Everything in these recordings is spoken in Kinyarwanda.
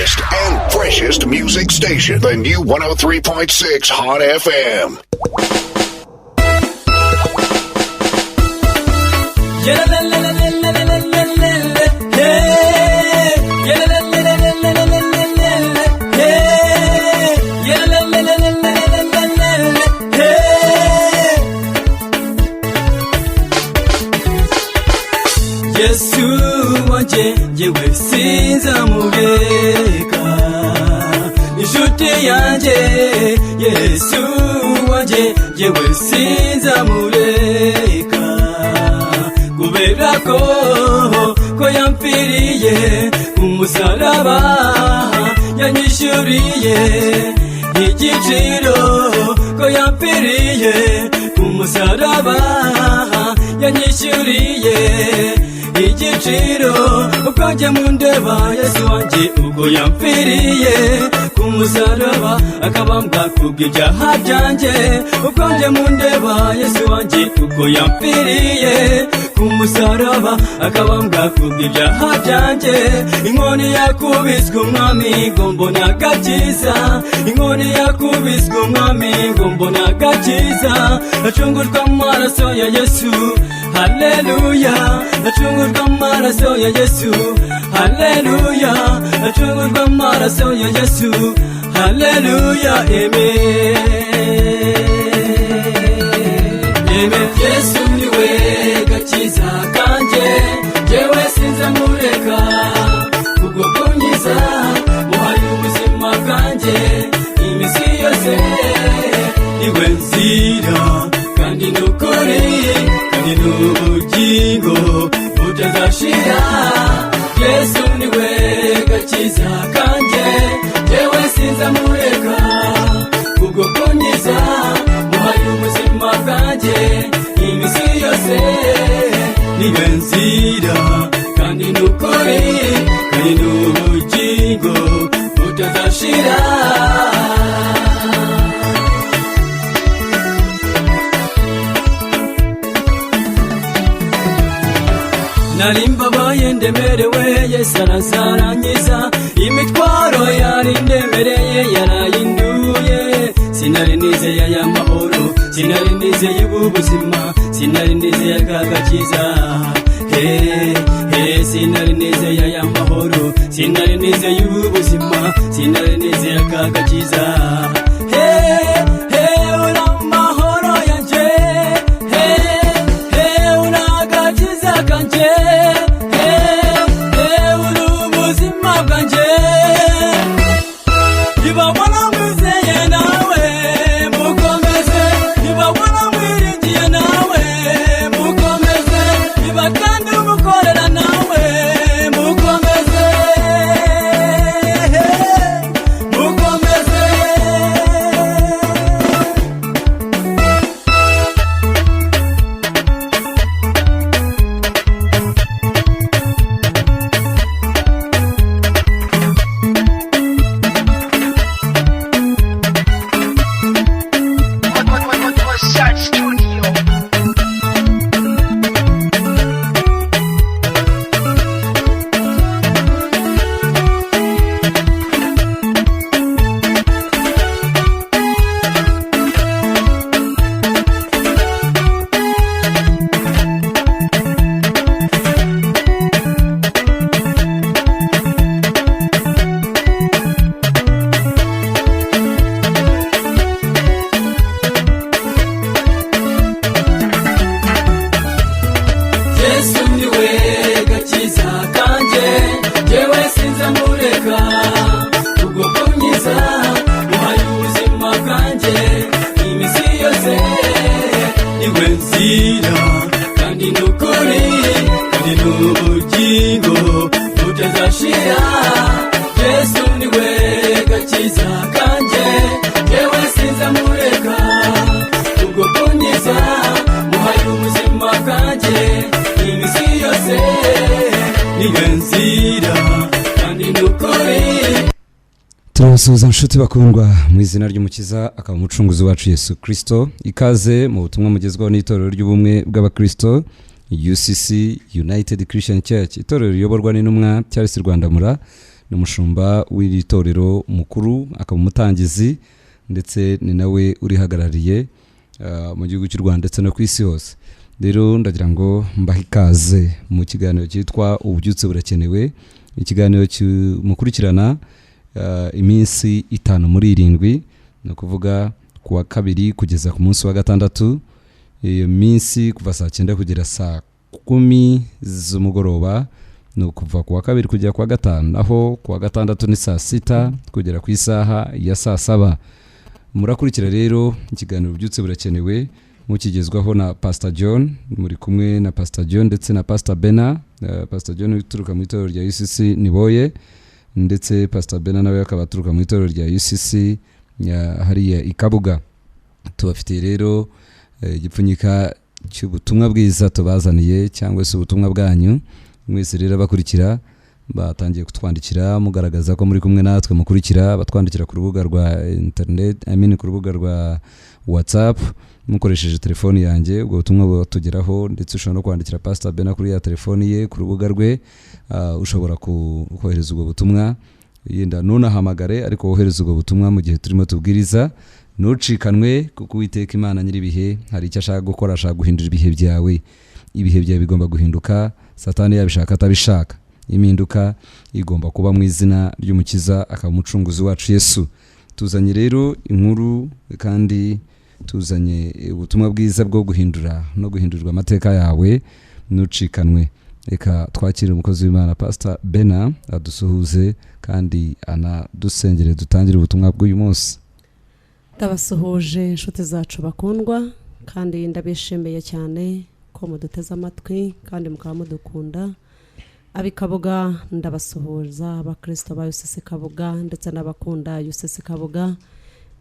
hottest and freshest music station, the new 103.6 Hot FM. Yesu wanje yewe sinzamureka, inshuti yanje Yesu wanje yewe sinzamureka, kubera ko yampfiriye umusaraba, yanyishyuriye igiciro, ko yampfiriye umusaraba, yanyishyuriye igiciro, uko njye mundeba Yesu wanje ubwo yampfiriye ku musaraba, akabambwa kubw'ibyaha byanjye, uko njye mundeba Yesu wanje ubwo yampfiriye ku musaraba, akabambwa kubw'ibyaha byanjye, inkoni yakubiswe umwami ngo mbone agakiza, inkoni yakubiswe umwami ngo mbone agakiza, acungurwa amaraso ya Yesu, haleluya, acungurwa amaraso ya Yesu, haleluya, acungurwa amaraso ya Yesu, haleluya, amen, amen. Yesu niwe gakiza kanje, jewe sinzamureka, kubwo kunkiza muhaye ubuzima bwanjye, iminsi yose niwe nzira kandi n'ukuri kandi n'ubugingo butazashira. Yesu niwe gakiza kanje, jewe sinzamureka, kubwo kunkiza muhaye ubuzima bwanjye, iminsi yose niwe nzira kandi n'ukuri kandi n'ubugingo butazashira. Narimbabaye ndemerewe Yesu arazarangiza, imitwaro yari ndemereye yarayinduye, sinari nizeye aya mahoro, sinari nizeye ubu buzima, sinari nizeye aka gakiza, sinari nizeye aya mahoro, sinari nizeye ubu buzima, sinari nizeye aka gakiza, ura mahoro yanje, ura gakiza kanje, ura ubuzima bwanje, nibabona mwizeye nawe mukomeze, nibabona mwiringiye nawe mukomeze, niba kandi umukorera nawe mukomeze, mukomeze. Yesu niwe gakiza kanje, jewe sinzamureka, ubwo kunkiza muhaye ubuzima bwanjye, iminsi yose niwe nzira kandi n'ukuri kandi n'ubugingo butazashira. Yesu niwe gakiza kanje, jewe sinzamureka, ubwo kunkiza muhaye ubuzima bwanjye, iminsi yose niwe nzira kandi n'ukuri. Turabasuhuza nshuti bakundwa mu izina ry'umukiza akaba umucunguzi wacu Yesu Kristo. Ikaze mu butumwa mugezwaho n'itorero ry'ubumwe bw'abakristo UCC United Christian Church, itorero riyoborwa n'intumwa Charles Rwandamura ni umushumba w'iri torero mukuru, akaba umutangizi ndetse ni nawe urihagarariye mu gihugu cy'u Rwanda ndetse no ku isi hose. Rero ndagira ngo mbahe ikaze mu kiganiro cyitwa ububyutse burakenewe, ikiganiro mukurikirana iminsi 5 muri 7, ni ukuvuga kuwa kabiri kugeza ku munsi wa gatandatu. Iyo minsi kuva saa 9 kugera saa 10 z'umugoroba, ni ukuva kuwa kabiri kugera kuwa gatanu, naho kuwa gatandatu ni saa 6 kugera ku isaha ya saa 7. Murakurikira rero ikiganiro ububyutse burakenewe mukigezwaho na Pastor John, muri kumwe na Pastor John ndetse na Pastor Bena. Pastor John uturuka mu itorero rya UCC Niboye, ndetse Pastor Bena nawe akaba aturuka mu itorero rya UCC hariya Ikabuga. Tubafitiye rero igipfunyika cy'ubutumwa bwiza tubazaniye, cyangwa se ubutumwa bwanyu. Mwese rero bakurikira batangiye kutwandikira mugaragaza ko muri kumwe natwe, mukurikira batwandikira ku rubuga rwa internet, ku rubuga rwa WhatsApp mukoresheje telefoni yanjye. Ubwo butumwa butugeraho, ndetse ushobora no kwandikira Pastor Bena kuri ya telefoni ye ku rubuga rwe. Ushobora kohereza ubwo butumwa, yenda nunahamagare ariko wohereza ubwo butumwa mu gihe turimo tubwiriza. Nucikanwe, kuko Uwiteka Imana nyiribihe hari icyo ashaka gukora, ashaka guhindura ibihe byawe. Ibihe byawe bigomba guhinduka, Satani yabishaka atabishaka. Impinduka igomba kuba mu izina ry'umukiza, akaba umucunguzi wacu Yesu. Tuzanye rero inkuru, kandi tuzanye ubutumwa bwiza bwo guhindura no guhindurirwa amateka yawe. Nucikanwe, reka twakire umukozi w'Imana Pastor Bena adusuhuze kandi anadusengere dutangire ubutumwa bw'uyu munsi. Ndabasuhuje inshuti zacu bakundwa, kandi ndabishimiye cyane ko muduteze amatwi kandi mukaba mudukunda. Abikabuga ndabasuhuza, abakristo ba UCC Kabuga ndetse n'abakunda UCC Kabuga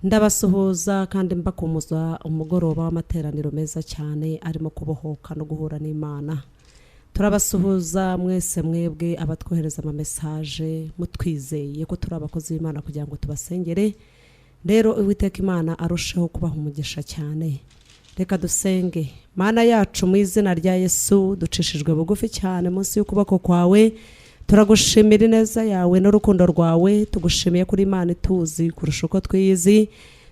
ndabasuhuza, kandi mbakumuza umugoroba w'amateraniro meza cyane arimo kubohoka no guhura n'Imana. Turabasuhuza mwese mwebwe abatwohereza ama message mutwizeye ko turi abakozi b'Imana kugira ngo tubasengere. Rero Uwiteka Imana arusheho kubaha umugisha cyane. Reka dusenge. Mana yacu, mu izina rya Yesu ducishijwe bugufi cyane munsi y'ukuboko kwawe, turagushimira ineza yawe n'urukundo rwawe. Tugushimiye kuri Imana ituzi kurusha uko twiyizi.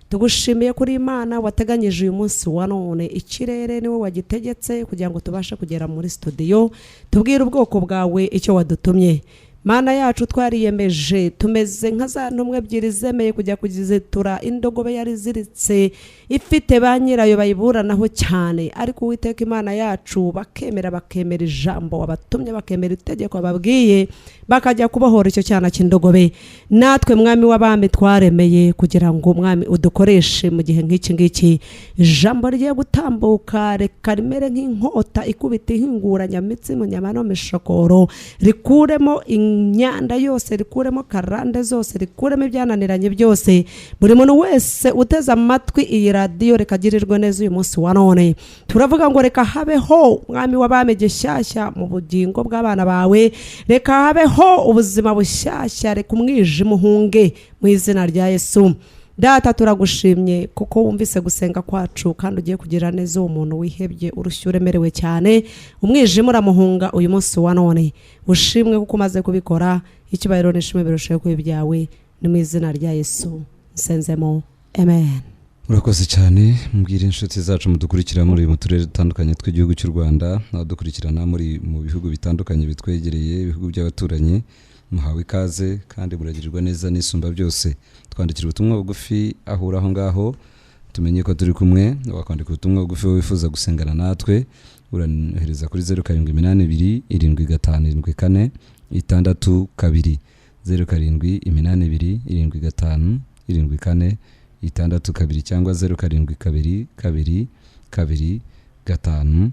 Tugushimiye kuri Imana wateganyije uyu munsi wa none. Ikirere niwe wagitegetse kugira ngo tubashe kugera muri studio tubwire ubwoko bwawe icyo wadutumye. Mana yacu, twariyemeje tumeze nka za ntumwe ebyiri zemeye kujya kuzitura indogobe yari ziritse ifite ba nyirayo bayiburanaho cyane, ariko Uwiteka Imana yacu bakemera ijambo wabatumye, bakemera itegeko babwiye, bakajya kubohora icyo cyana cy'indogobe. Natwe Mwami w'abami twaremeye kugira ngo Mwami udukoreshe mu gihe nk'iki ngiki. Ijambo rigiye gutambuka reka rimere nk'inkota ikubita ihinguranya mitsi mu nyama no mishokoro, rikuremo imyanda yose, rikuremo karande zose, rikuremo ibyananiranye byose. Buri muntu wese uteze amatwi iyi radio reka girirwe neza uyu munsi wa none. Turavuga ngo reka habeho Mwami w'abami gishyashya mu bugingo bw'abana bawe, reka habeho ubuzima bushyashya, reka umwijima uhunge mu izina rya Yesu. Data, turagushimye kuko wumvise gusenga kwacu, kandi ugiye kugira neza uwo muntu wihebye urushye uremerewe cyane. Umwijima uramuhunga uyu munsi wa none. Ushimwe kuko umaze kubikora. Icyubahiro n'ishimwe birushaho kuba ibyawe, ni mu izina rya Yesu nsenzemo, amen. Murakoze cyane. Mbwira inshuti zacu mudukurikira muri mu turere dutandukanye tw'igihugu cy'u Rwanda, nadukurikirana muri mu bihugu bitandukanye bitwegereye, ibihugu by'abaturanyi. Muhawe ikaze kandi muragirirwa neza n'isumba byose. Twandikira ubutumwa bugufi ahura aho ngaho, tumenye ko turi kumwe. Wakwandika ubutumwa bugufi wifuza gusengana natwe, uranohereza kuri 0782 7574 62 0782 7574 62 cyangwa 0722 2 5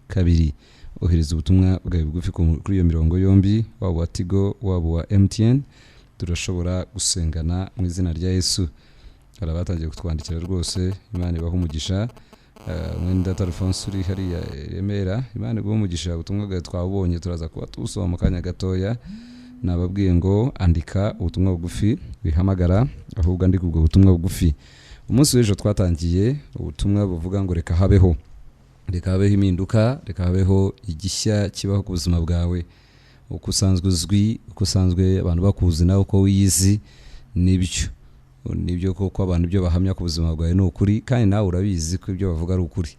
7 ohereza ubutumwa bwawe bugufi kuri iyo mirongo yombi, waba wa Tigo waba wa MTN. Turashobora gusengana mu izina rya Yesu. Hari abatangiye kutwandikira rwose, Imana ibaha umugisha. Mwenda Alphonse uri hariya Remera, Imana ibaha umugisha. Ubutumwa bwawe twabonye, turaza kuba tusoma mu kanya gatoya. Nababwiye ngo andika ubutumwa bugufi wihamagara, ahubwo andika ubwo butumwa bugufi. Umunsi w'ejo twatangiye ubutumwa buvuga ngo reka habeho impinduka, reka habeho igishya kibaho ku buzima bwawe. uko usanzwe uzwi, uko usanzwe abantu bakuzi nawe uko wiyizi, nibyo koko abantu ibyo bahamya ku buzima bwawe ni ukuri, kandi nawe urabizi ko ibyo bavuga ari ukuri,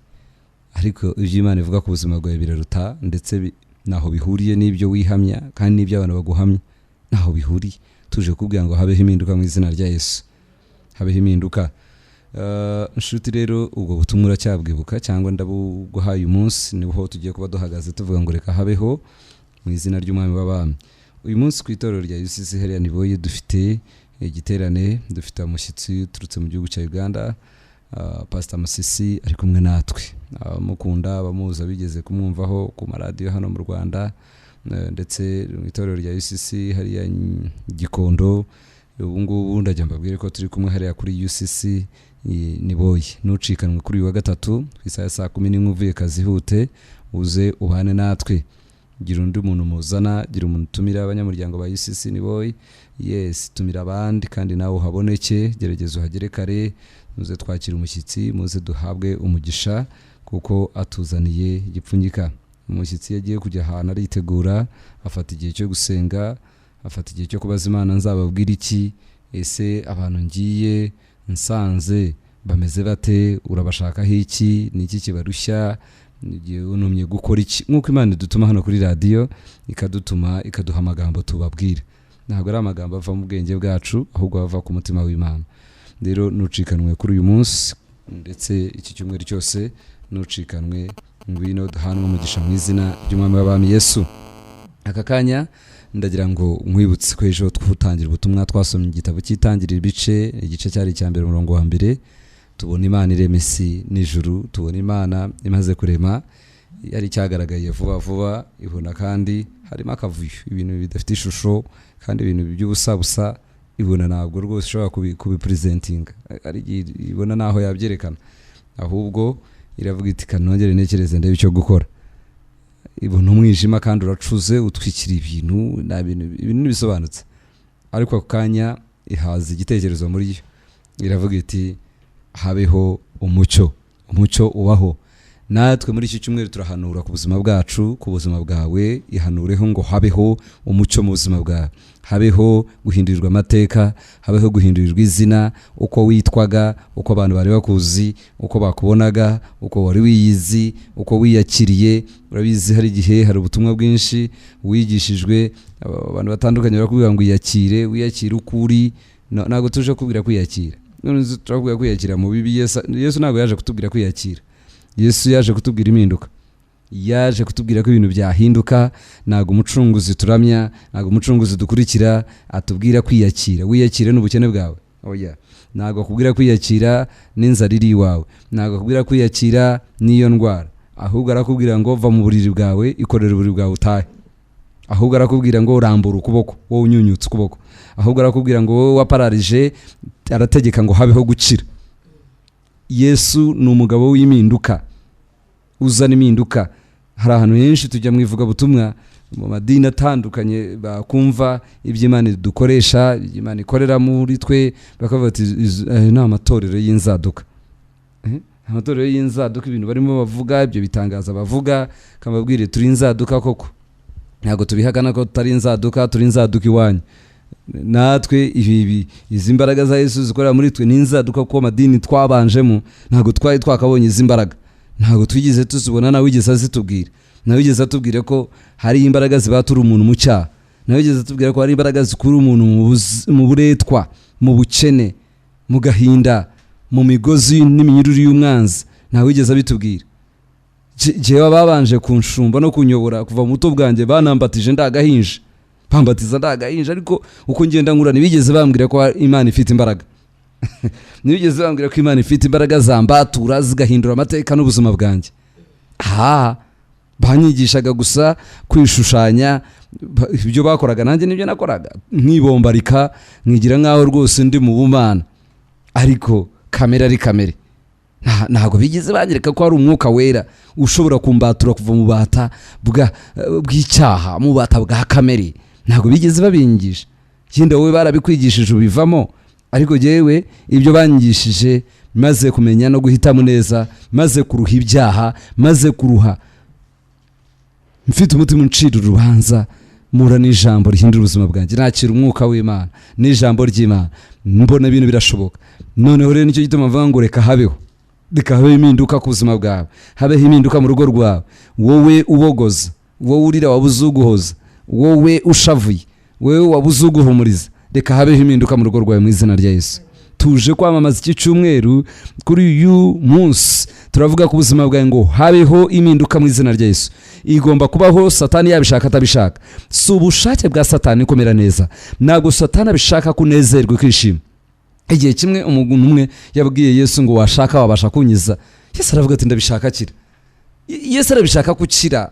ariko ibyo Imana ivuga ku buzima bwawe biraruta, ndetse naho bihuriye n'ibyo wihamya kandi n'ibyo abantu baguhamya, naho bihuriye. Tuje kubwira ngo habeho impinduka mu izina rya Yesu, habeho impinduka. Nshuti rero, ubwo butumwa uracyabwibuka cyangwa ndabuguhaye umunsi, niho tugiye kuba duhagaze tuvuga ngo reka habeho mu izina ry'umwami w'abami. Uyu munsi ku itorero rya UCC hariya Niboye dufite igiterane, dufite umushyitsi uturutse mu gihugu cya Uganda, Pastor Musisi ari kumwe natwe. Mukunda abamuza bigeze kumwumvaho ku maradiyo hano mu Rwanda, ndetse mu itorero rya UCC hariya Gikondo. Ubu ngubu ndajya mbabwire ko turi kumwe hariya kuri UCC Niboye. Nucikanwe kuri uyu wa gatatu ku isaha ya 10 uvuye kazihute uze ubane natwe. Gira undi muntu muzana, gira umuntu tumira abanyamuryango ba UCC Niboye. Yes, tumira abandi kandi nawe uhaboneke, gerageza uhagere kare, muze twakira umushyitsi, muze duhabwe umugisha kuko atuzaniye igipfunyika. Umushyitsi yagiye kujya ahantu aritegura, afata igihe cyo gusenga, afata igihe cyo kubaza Imana nzababwira iki, ese abantu ngiye nsanze bameze bate, urabashakaho iki, ni iki kibarushya, nigiye unumye gukora iki. Nkuko Imana idutuma hano kuri radio, ikaduha amagambo tubabwira. Ntabwo ari amagambo ava mu bwenge bwacu, ahubwo ava ku mutima w'Imana. Rero nucikanwe kuri uyu munsi, ndetse iki cyumweru cyose nucikanwe, ngwino duhanwe umugisha mu izina ry'umwami w'abami Yesu. Aka kanya ndagira ngo nkwibutse ko ejo twatangira ubutumwa, twasomye igitabo cy'itangirira igice cyari cya mbere umurongo wa 1. Tubona Imana irema isi n'ijuru, tubona Imana imaze kurema, yari cyagaragaye vuba ibona kandi harimo akavuyo, ibintu bidafite ishusho kandi ibintu by'ubusabusa, ibona ntabwo rwose ushobora kubipresenting, ari ibona naho yabyerekana, ahubwo iravuga iti kanongere ntekereze ndebe icyo gukora. Ibona umwijima kandi uracuze, utwikira ibintu bisobanutse, ariko ako kanya ihaza igitekerezo muri yo, iravuga iti habeho umucyo ubaho. Natwe muri iki cyumweru turahanura ku buzima bwacu, ku buzima bwawe, ihanureho ngo habeho umucyo mu buzima bwawe, habeho guhindurirwa amateka, habeho guhindurirwa izina, uko witwaga, uko abantu bari bakuzi, uko bakubonaga, uko wari wiyizi, uko wiyakiriye. Urabizi hari igihe hari ubutumwa bwinshi wigishijwe, abantu batandukanye barakubwira ngo wiyakire ukuri. Ntabwo tuje kubwira kwiyakira, none turakubwira kwiyakira mu bibi. Yesu ntabwo yaje kutubwira kwiyakira, Yesu yaje kutubwira impinduka, yaje kutubwira ko ibintu byahinduka. Ntabwo umucunguzi turamya, ntabwo umucunguzi dukurikira atubwira kwiyakira. Wiyakire n'ubukene bwawe, oya. Ntabwo akubwira kwiyakira n'inzara iri iwawe, ntabwo akubwira kwiyakira n'iyo ndwara, ahubwo arakubwira ngo va mu buriri bwawe, ikorere uburiri bwawe utahe. Ahubwo arakubwira ngo rambura ukuboko, wowe unyunyutse ukuboko. Ahubwo arakubwira ngo wowe wapararije, arategeka ngo habeho gukira. Yesu ni umugabo w'impinduka, uzana impinduka. Hari ahantu henshi tujya mu ivugabutumwa mu madini atandukanye, bakumva iby'Imana dukoresha, iby'Imana ikorera muri twe, bakavuga ati ni amatorero y'inzaduka. Amatorero y'inzaduka, ibintu barimo bavuga, ibyo bitangaza bavuga, kamabwire turi inzaduka koko. Ntabwo tubihakana ko tutari inzaduka, turi inzaduka iwanyu. Natwe izi mbaraga za Yesu zikorera muri twe n'inzaduka, ko amadini twabanjemo ntabwo twari twakabonye izi mbaraga, ntabwo twigize tuzibona. Nawe wigeze azitubwira, nawe wigeze atubwira ko hari imbaraga zibatura umuntu mu cyaha, nawe wigeze atubwira ko hari imbaraga zikura umuntu mu buretwa, mu bukene, mu gahinda, mu migozi n'iminyururu y'umwanzi. Nawe wigeze abitubwira. Jewe babanje kunshumba no kunyobora kuva mu muto bwanjye, banambatije ndagahinja, bambatiza ndagahinja, ariko uko ngenda nkura ntibigeze bambwira ko Imana ifite imbaraga. Ntibigeze bambwira ko Imana ifite imbaraga zambatura zigahindura amateka n'ubuzima bwanjye. Banyigishaga gusa kwishushanya, ibyo bakoraga nanjye nibyo nakoraga, nkibombarika, nkigira nkaho rwose ndi mu bumana, ariko kamere ari kamere. Ntabwo bigeze banyereka ko hari umwuka wera ushobora kumbatura kuva mu bata bw'icyaha, mu bata bwa kamere. Ntabwo bigeze babingisha. Yenda wowe barabikwigishije ubivamo, ariko jewe ibyo banyigishije maze kumenya no guhitamo neza, maze kuruha ibyaha, maze kuruha mfite umutima uncira urubanza, mura n'ijambo rihindura ubuzima bwanjye, nakira umwuka w'Imana n'ijambo ry'Imana, mbona ibintu birashoboka. Noneho rero nicyo gituma mvuga ngo reka habeho impinduka ku buzima bwawe, habeho impinduka mu rugo rwawe, wowe ubogoza, wowe urira wabuze uguhoza, wowe ushavuye, wowe wabuze uguhumuriza, reka habeho impinduka mu rugo rwawe mu izina rya Yesu. Tuje kwamamaza iki cyumweru kuri uyu munsi, turavuga ku buzima bwawe ngo habeho impinduka mu izina rya Yesu. Igomba kubaho, Satani yabishaka atabishaka, si ubushake bwa Satani kumera neza, ntabwo Satani abishaka kunezerwa kwishima. Igihe kimwe umuntu umwe yabwiye Yesu ngo washaka wabasha kunyiza. Yesu aravuga ati ndabishaka kira. Yesu arabishaka kukira,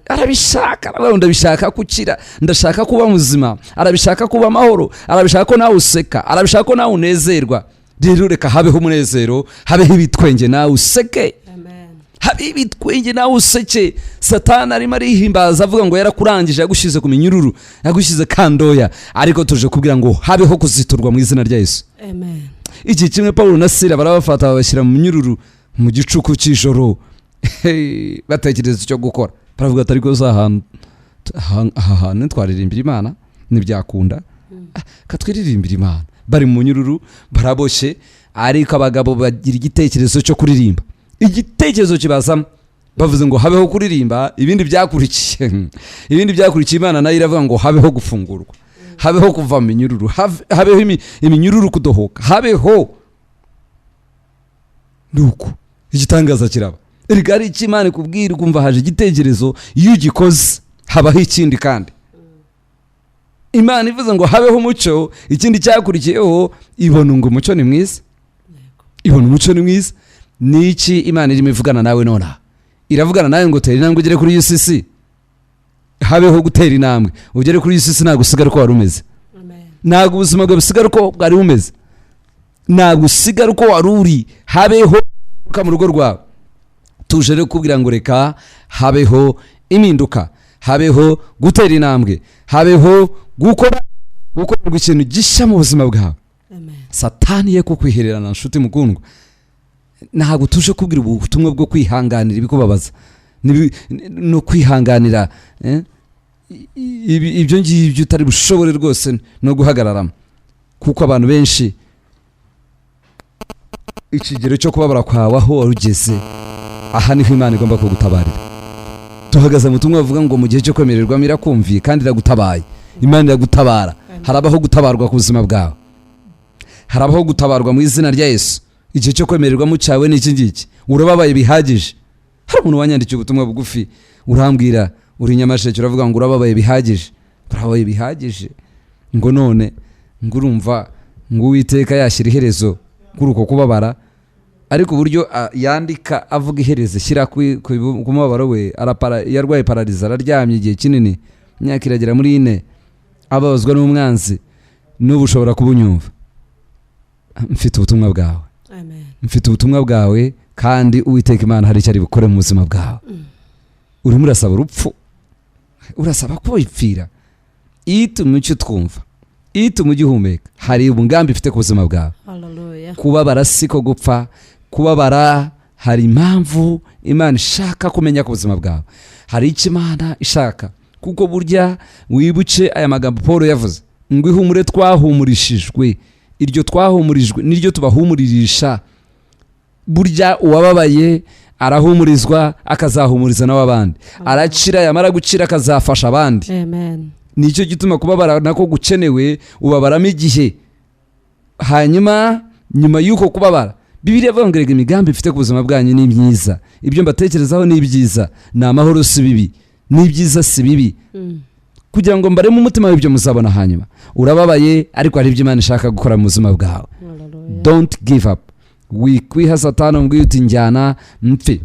arabishaka, ndabishaka kukira, ndashaka kuba muzima, arabishaka kuba amahoro, arabishaka ko nawe useka, arabishaka ko nawe unezerwa. Rero reka habeho umunezero, habeho ibitwenge nawe useke, habe ibitwenge nawe useke. Satani arimo arihimbaza avuga ngo yarakurangije, yagushize ku minyururu, yagushize kandoya, ariko tuje kubwira ngo habeho kuziturwa mu izina rya Yesu. Amen. Iki kimwe Paulo na Sila barabafata babashyira mu minyururu mu gicuku cy'ijoro, batekereza icyo gukora, baravuga ati ariko aha hantu twaririmbira Imana ntibyakunda, katwiririmbira Imana. Bari mu munyururu baraboshye, ariko abagabo bagira igitekerezo cyo kuririmba, igitekerezo kibazamo, bavuze ngo habeho kuririmba. Ibindi byakurikiye Imana nayo iravuga ngo habeho gufungurwa, habeho kuva mu minyururu, habeho iminyururu kudohoka, habeho nuko igitangaza kiraba. Rigari cy'Imana kubwira ukumva haje igitekerezo, iyo ugikoze habaho ikindi. Kandi Imana ivuze ngo habeho umucyo, ikindi cyakurikiyeho ibona ngo umucyo ni mwiza, ibona umucyo ni mwiza. Niki Imana irimo ivugana nawe nona, iravugana nawe ngo tera intambwe ugere kuri UCC. Habeho gutera intambwe ugere kuri UCC, ntabwo usigara uko wari umeze, ntabwo ubuzima bwawe busigara uko bwari bumeze, ntabwo usigara uko wari uri. Habeho mu rugo rwawe. Tuje rero kubwira ngo reka habeho impinduka, habeho gutera intambwe, habeho gukorerwa ikintu gishya mu buzima bwawe. Satani ye kukwihererana nshuti mukundwa, ntabwo tuje kubwira ubutumwa bwo kwihanganira ibikubabaza no kwihanganira ibyo ngibyo utari bushobore rwose no guhagararamo, kuko abantu benshi ikigero cyo kubabara kwawe aho warugeze, aha niho Imana igomba kugutabarira. Tuhagaze mu butumwa buvuga ngo mu gihe cyo kwemererwamo irakumviye kandi iragutabaye. Imana iragutabara. Harabaho gutabarwa ku buzima bwawe, harabaho gutabarwa mu izina rya Yesu. Igihe cyo kwemererwamo cyawe ni iki ngiki, urababaye bihagije. Hari umuntu wanyandikiye ubutumwa bugufi, urambwira uri Nyamasheke, uravuga ngo urababaye bihagije, ngo none ngo urumva ngo Uwiteka yashyira iherezo kuri uko kubabara. Ariko uburyo yandika avuga iherezo shyira ku mubabaro we, yarwaye parariza, araryamye igihe kinini, imyaka iragera muri 4, ababazwa n'umwanzi, n'ubu ushobora kubunyumva. Mfite ubutumwa bwawe, mfite ubutumwa bwawe, kandi Uwiteka Imana hari icyo ari bukore mu buzima bwawe. Urimo urasaba urupfu, urasaba ko wipfira, ituma icyo twumva, ituma ugihumeka. Hari ubungambi ifite ku buzima bwawe. Kubabara siko gupfa, kubabara hari impamvu Imana ishaka kumenya ku buzima bwawe, hari icyo Imana ishaka. Kuko burya wibuke aya magambo Paul yavuze ngo ihumure twahumurishijwe, iryo twahumurijwe niryo tubahumuririsha. Burya uwababaye arahumurizwa, akazahumuriza n'abandi, arakira, yamara gukira akazafasha abandi. Amen. Nicyo gituma kubabara nako gukenewe, ubabaramo igihe, hanyuma nyuma y'uko kubabara Bibiliya ivuga ngo imigambi ifite ku buzima bwanyu ni myiza, ibyo mbatekerezaho ni byiza, ni amahoro si bibi, ni byiza si bibi, kugira ngo mbaremo umutima w'ibyo muzabona hanyuma. Urababaye, ariko hari ibyo Imana ishaka gukora mu buzima bwawe. Don't give up. Wikwiha Satani ngo uti njyana mpfe.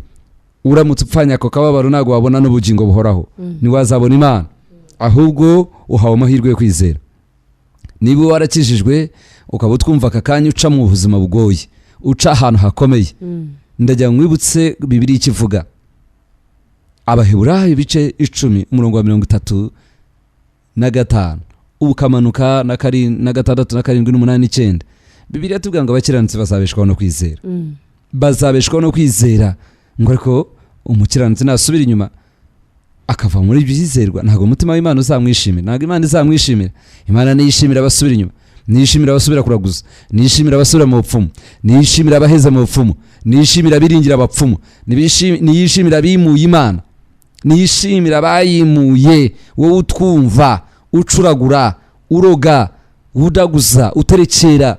Uramutse upfanya ako kababaro ntabwo wabona n'ubugingo buhoraho, ntiwazabona Imana, ahubwo uhawe amahirwe yo kwizera. Niba warakijijwe ukaba utwumva aka kanya uca mu buzima bugoye, uca ahantu hakomeye, ndagira ngo mwibutse Bibiliya ikivuga. Abaheburayo ibice 10 umurongo wa 35 ukamanuka na 6 na 7 8 9. Bibiliya tuvuga ngo abakiranutsi bazabeshwaho no kwizera, bazabeshwaho no kwizera. Ngo ariko umukiranutsi nasubira inyuma akava muri byizerwa, ntabwo umutima w'Imana uzamwishimira, ntabwo Imana izamwishimira. Imana niyishimira abasubira inyuma, niyishimira abasubira kuraguza, niyishimira abasubira mu bupfumu, niyishimira abaheze mu bupfumu, niyishimira abiringira abapfumu, niyishimira abimuye Imana, niyishimira abayimuye. Wowe utwumva ucuragura, uroga, udaguza, uterekera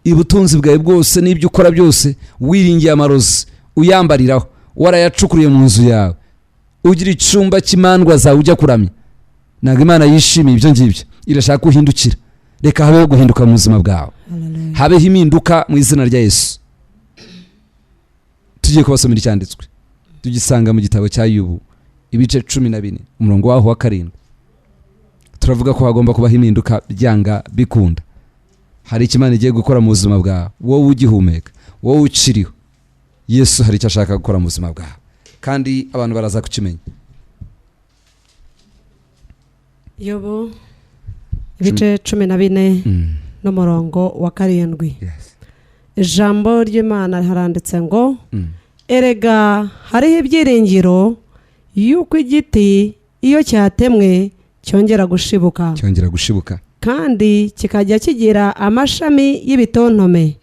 ubutunzi bwawe bwose n'ibyo ukora byose wiringiye amarozi uyambariraho, warayacukuriye mu nzu yawe, ugira icumba cy'imandwa zawe ujya kuramya, ntabwo Imana yishimiye ibyo ngibyo. Irashaka guhindukira. Reka habeho guhinduka mu buzima bwawe, habeho impinduka mu izina rya Yesu. Tugiye kubasomera icyanditswe, tugisanga mu gitabo cya Yubu ibice 14 umurongo waho wa 7. Turavuga ko hagomba kubaho impinduka byanga bikunda. Hari ikimana igiye gukora mu buzima bwawe, wowe ugihumeka, wowe ukiriho. Yesu hari icyo ashaka gukora mu buzima bwawe, kandi abantu baraza kukimenya. Yobo ibice 14 n'umurongo wa 7. Ijambo ry'Imana haranditse ngo erega hariho ibyiringiro yuko igiti iyo cyatemwe cyongera gushibuka kandi kikajya kigira amashami y'ibitontome,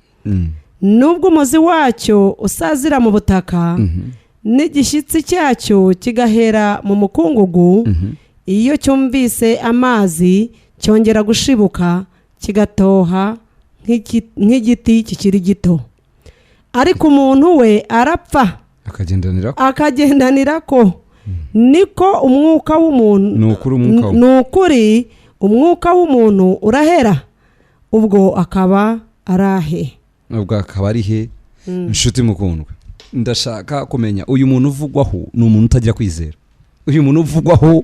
nubwo umuzi wacyo usazira mu butaka n'igishyitsi cyacyo kigahera mu mukungugu, iyo cyumvise amazi cyongera gushibuka kigatoha nk'igiti kikiri gito. Ariko umuntu we arapfa akagendanira ko. Niko umwuka w'umuntu, nukuri umwuka w'umuntu urahera, ubwo akaba arahe. Ubwo akaba ari he? Inshuti mukundwa, ndashaka kumenya uyu muntu uvugwaho ni umuntu utagira kwizera. Uyu muntu uvugwaho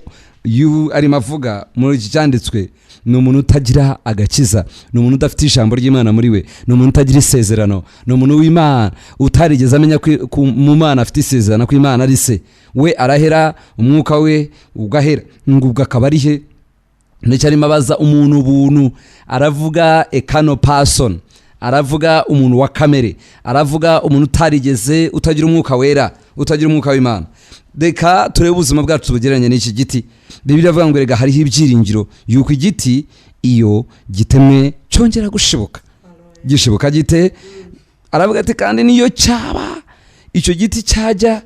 arimo avuga muri iki cyanditswe ni umuntu utagira agakiza, ni umuntu udafite ijambo ry'Imana muri we, ni umuntu utagira isezerano, ni umuntu w'Imana utarigeze amenya ko mu Mana afite isezerano, ko Imana ari se. We arahera, umwuka we ugahera. Ngubwo akaba ari he? Ndetse arimo abaza umuntu ubuntu. Aravuga ekano person, aravuga umuntu wa kamere, aravuga umuntu utarigeze, utagira umwuka wera, utagira umwuka w'Imana. Reka turebe ubuzima bwacu bugereranye n'iki giti. Bibiliya ivuga ngo erega hariho ibyiringiro yuko igiti iyo gitemwe cyongera gushibuka. Gishibuka gite? Aravuga ati kandi niyo cyaba icyo giti cyajya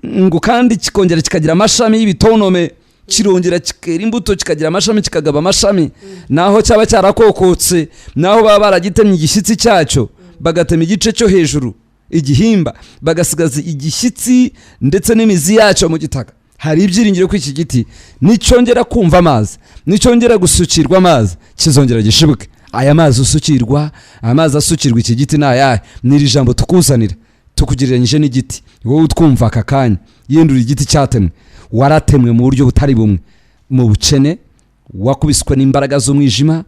ngo kandi kikongera kikagira amashami y'ibitontome, kirongera kikera imbuto, kikagira amashami, kikagaba amashami. Naho cyaba cyarakokotse, naho baba baragitemye igishyitsi cyacyo, bagatema igice cyo hejuru, igihimba, bagasigaza igishyitsi ndetse n'imizi yacyo mu gitaka. Hari ibyiringiro ko iki giti nicyongera kumva amazi, nicyongera gusukirwa amazi, kizongera gishibuke. Aya mazi usukirwa, amazi asukirwa iki giti ni ayahe? N'iri jambo tukuzanira, tukugereranyije n'igiti. Wowe utwumva aka kanya, yendura igiti cyatemwe, waratemwe mu buryo butari bumwe, mu bukene, wakubiswe n'imbaraga z'umwijima,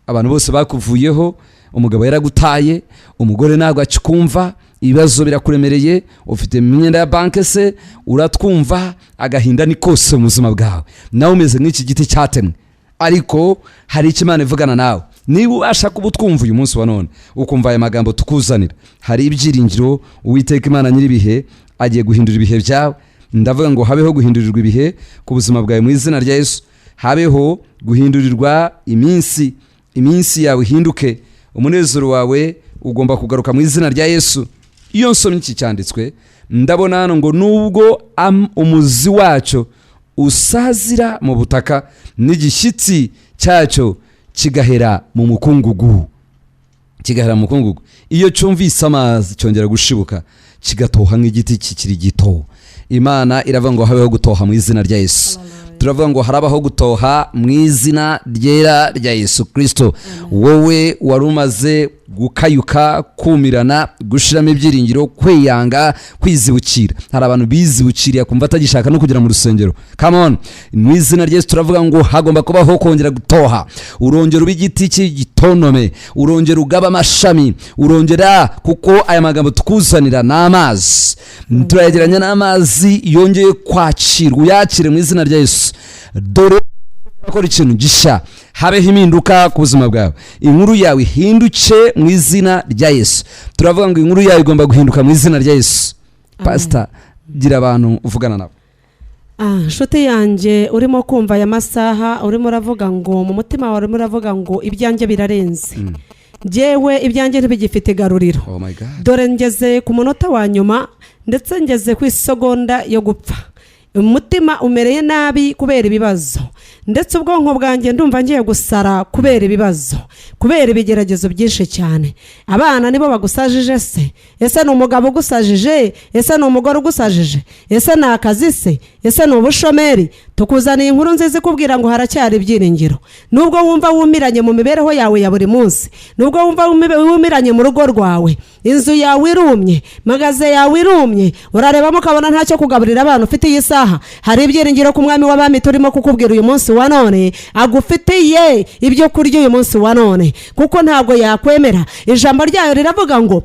abantu bose bakuvuyeho, umugabo yaragutaye, umugore ntabwo akikumva, ibibazo birakuremereye, ufite imyenda ya banke se, uratwumva, agahinda ni kose mu buzima bwawe, nawe umeze nk'iki giti cyatemwe. Ariko hari icyo Imana ivugana nawe. Niba ubasha kuba utwumva uyu munsi wa none, ukumva aya magambo tukuzanira, hari ibyiringiro. Uwiteka Imana nyiribihe agiye guhindura ibihe byawe. Ndavuga ngo habeho guhindurirwa ibihe ku buzima bwawe mu izina rya Yesu. Habeho guhindurirwa iminsi yawe ihinduke, umunezero wawe ugomba kugaruka mu izina rya Yesu. Iyo nsomye iki cyanditswe, ndabona hano ngo nubwo umuzi wacyo usazira mu butaka n'igishyitsi cyacyo kigahera mu mukungugu. Iyo cyumvise amazi cyongera gushibuka, kigatoha nk'igiti kikiri gito. Imana iravuga ngo habeho gutoha mu izina rya Yesu. Turavuga ngo harabaho gutoha mu izina ryera rya Yesu Kristo. Wowe wari umaze gukayuka, kumirana, gushiramo ibyiringiro, kweyanga, kwizibukira. Hari abantu bizibukiriye kumva atagishaka no kugera mu rusengero. Come on, mu izina rya Yesu turavuga ngo hagomba kubaho kongera gutoha. Urongera ubigiti cy'igitontome, urongera ugaba amashami, urongera, kuko aya magambo tukuzanira n'amazi. Turayegeranya n'amazi yongeye kwakirwa, uyakire mu izina rya Yesu. Dore akora ikintu gisha, habeho impinduka ku buzima bwawe. Inkuru yawe ihinduke mu izina rya Yesu. Turavuga ngo inkuru yawe igomba guhinduka mu izina rya Yesu. Pastor, gira abantu uvugana nabo. nshuti yanjye urimo kumva aya masaha urimo uravuga ngo mu mutima wawe urimo uravuga ngo ibyanjye birarenze njyewe ibyanjye ntibigifite igaruriro dore ngeze ku munota wa nyuma ndetse ngeze ku isegonda yo gupfa umutima umereye nabi kubera ibibazo ndetse ubwonko bwanjye ndumva ngiye gusara kubera ibibazo kubera ibigeragezo byinshi cyane abana nibo bagusajije se ese ni umugabo ugusajije ese ni umugore ugusajije ese ni akazi se ese ni ubushomeri tukuzaniye inkuru nziza ikubwira ngo haracyari ibyiringiro nubwo wumva wumiranye mu mibereho yawe ya buri munsi nubwo wumva wumiranye mu rugo rwawe inzu yawe irumye magaze yawe irumye urarebamo ukabona ntacyo kugaburira abana ufite iyi saha hari ibyiringiro ku mwami w'abami turimo kukubwira uyu munsi wa none agufitiye ibyo kurya uyu munsi wa none kuko ntabwo yakwemera ijambo ryayo riravuga ngo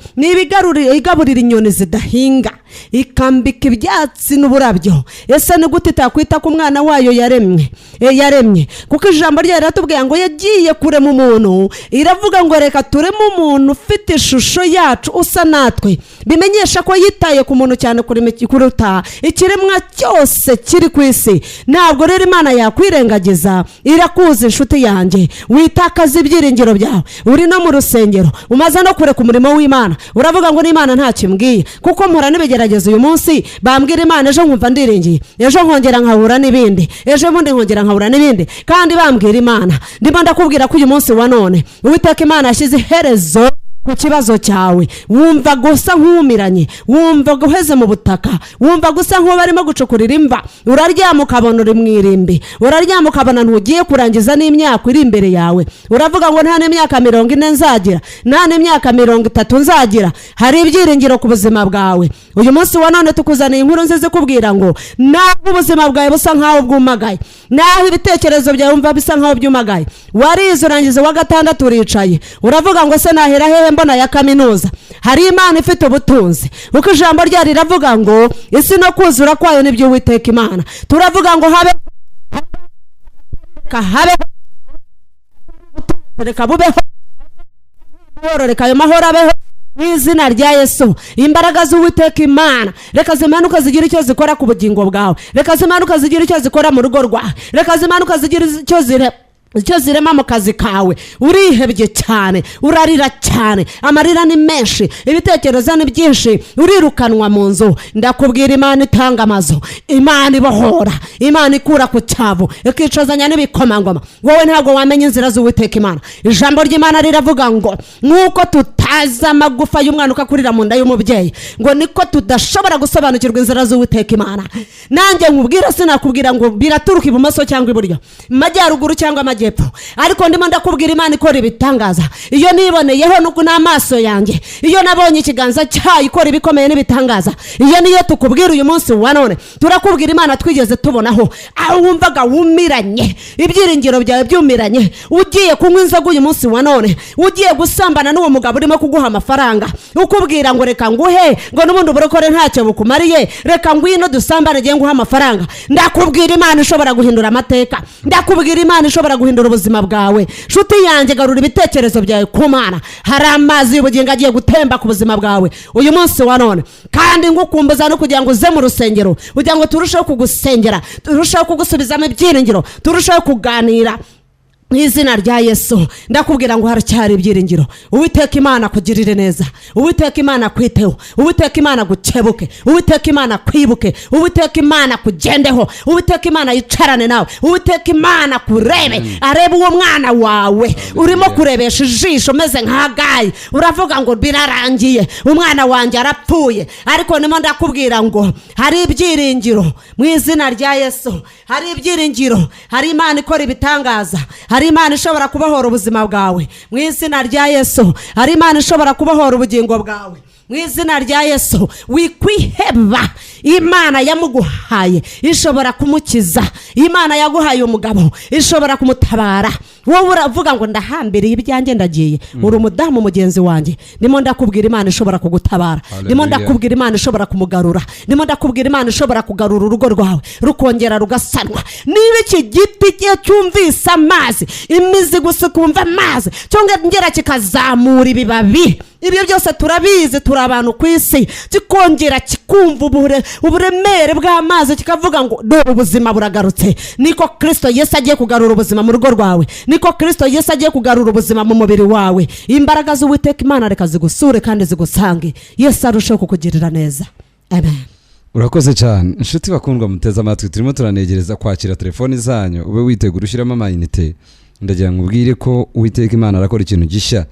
igaburira inyoni zidahinga ikambika ibyatsi n'uburabyo ese ni gute itakwita ku mwana wayo yaremye kuko ijambo ryayo riratubwira ngo yagiye kurema umuntu iravuga ngo reka tureme umuntu ufite ishusho yacu usa natwe bimenyesha ko yitaye ku muntu cyane kuruta ikiremwa cyose kiri ku isi ntabwo rero Imana yakwirengagiza irakuzi inshuti yanjye witakaza ibyiringiro byawe uri no mu rusengero umaze no kureka umurimo w'Imana uravuga ngo n'Imana ntacyo imbwiye kuko mpora nibigeragezo uyu munsi bambwira Imana ejo nkumva ndiringiye ejo nkongera nkahura n'ibindi ejo bundi nkongera nkahura n'ibindi kandi bambwira Imana ndimo ndakubwira ko uyu munsi wa none Uwiteka Imana yashyize iherezo ku kibazo cyawe wumva gusa nk'umiranye wumva guheze mu butaka wumva gusa nk'uwo barimo gucukurira imva uraryama ukabona uri mu irimbi uraryama ukabona ntugiye kurangiza n'imyaka iri imbere yawe uravuga ngo nta n'imyaka 40 nzagira nta n'imyaka 30 nzagira hari ibyiringiro ku buzima bwawe uyu munsi wa none tukuzaniye inkuru nziza ikubwira ngo naho ubuzima bwawe busa nk'aho bwumagaye naho ibitekerezo byawe wumva bisa nk'aho byumagaye warize urangiza wa gatandatu uricaye uravuga ngo se nahera hehe mbona ya kaminuza hari Imana ifite ubutunzi uko ijambo rya riravuga ngo isi no kuzura kwayo nibyo Uwiteka Imana turavuga ngo habe reka bubeho reka ayo mahoro abeho n'izina rya Yesu imbaraga z'Uwiteka Imana reka zimanuka zigira icyo zikora ku bugingo bwawe reka zimanuka zigira icyo zikora mu rugo rwawe reka zimanuka zigira icyo zirema mu kazi kawe urihebye cyane urarira cyane amarira ni menshi ibitekerezo ni byinshi urirukanwa mu nzu ndakubwira Imana itanga amazu Imana ibohora Imana ikura ku cyavu ikicazanya n'ibikomangoma wowe ntabwo wamenya inzira z'Uwiteka Imana ijambo ry'Imana riravuga ngo nuko tutaza amagufa y'umwana ukakurira mu nda y'umubyeyi ngo niko tudashobora gusobanukirwa inzira z'Uwiteka Imana nanjye nkubwira sinakubwira ngo biraturuka ibumoso cyangwa iburyo majyaruguru cyangwa amajyepfo ariko ndimo ndakubwira Imana ikora ibitangaza iyo niboneyeho nuko n'amaso yanjye iyo nabonye ikiganza cyayo ikora ibikomeye n'ibitangaza iyo niyo tukubwira uyu munsi wa none turakubwira Imana twigeze tubonaho aho wumvaga wumiranye ibyiringiro byawe byumiranye ugiye kunywa inzoga uyu munsi wa none ugiye gusambana n'uwo mugabo urimo kuguha amafaranga ukubwira ngo reka nguhe ngo n'ubundi uburokore ntacyo bukumariye reka ngwino dusambane ngiye nguha amafaranga ndakubwira Imana ishobora guhindura amateka ndakubwira Imana ishobora guhindura ubuzima bwawe shuti yanjye garura ibitekerezo byawe ku Mana hari amazi y'ubugingo agiye gutemba ku buzima bwawe uyu munsi wa none kandi ngukumbuza no kugira ngo uze mu rusengero kugira ngo turusheho kugusengera turusheho kugusubizamo ibyiringiro turusheho kuganira n'izina rya Yesu ndakubwira ngo haracyari ibyiringiro Uwiteka Imana kugirire neza Uwiteka Imana kwiteho Uwiteka Imana gukebuke Uwiteka Imana kwibuke Uwiteka Imana kugendeho Uwiteka Imana yicarane nawe Uwiteka Imana kurebe arebe uwo mwana wawe urimo kurebesha ijisho meze nk'agayi uravuga ngo birarangiye umwana wanjye arapfuye ariko nimo ndakubwira ngo hari ibyiringiro mu izina rya Yesu hari ibyiringiro hari Imana ikora ibitangaza hari Imana ishobora kubohora ubuzima bwawe mu izina rya Yesu hari Imana ishobora kubohora ubugingo bwawe mu izina rya Yesu wikwiheba Imana yamuguhaye ishobora kumukiza Imana yaguhaye umugabo ishobora kumutabara wowe uravuga ngo ndahambiriye ibyanjye ndagiye uri umudamu mugenzi wanjye ndimo ndakubwira Imana ishobora kugutabara ndimo ndakubwira Imana ishobora kumugarura ndimo ndakubwira Imana ishobora kugarura urugo rwawe rukongera rugasanwa niba iki giti cyumvise amazi imizi gusa kumva amazi cyongera kikazamura ibibabi ibyo byose turabizi turi abantu ku isi kikongera kikumva uburemere bw'amazi kikavuga ngo dore ubuzima buragarutse. Niko Kristo Yesu agiye kugarura ubuzima mu rugo rwawe, niko Kristo Yesu agiye kugarura ubuzima mu mubiri wawe. Imbaraga z'Uwiteka Imana reka zigusure kandi zigusange. Yesu arusheho kukugirira neza. Amen. Urakoze cyane inshuti bakundwa muteze amatwi, turimo turanegereza kwakira telefoni zanyu. Ube witegura ushyiramo amayinite. Ndagira ngo ubwire ko Uwiteka Imana arakora ikintu gishya.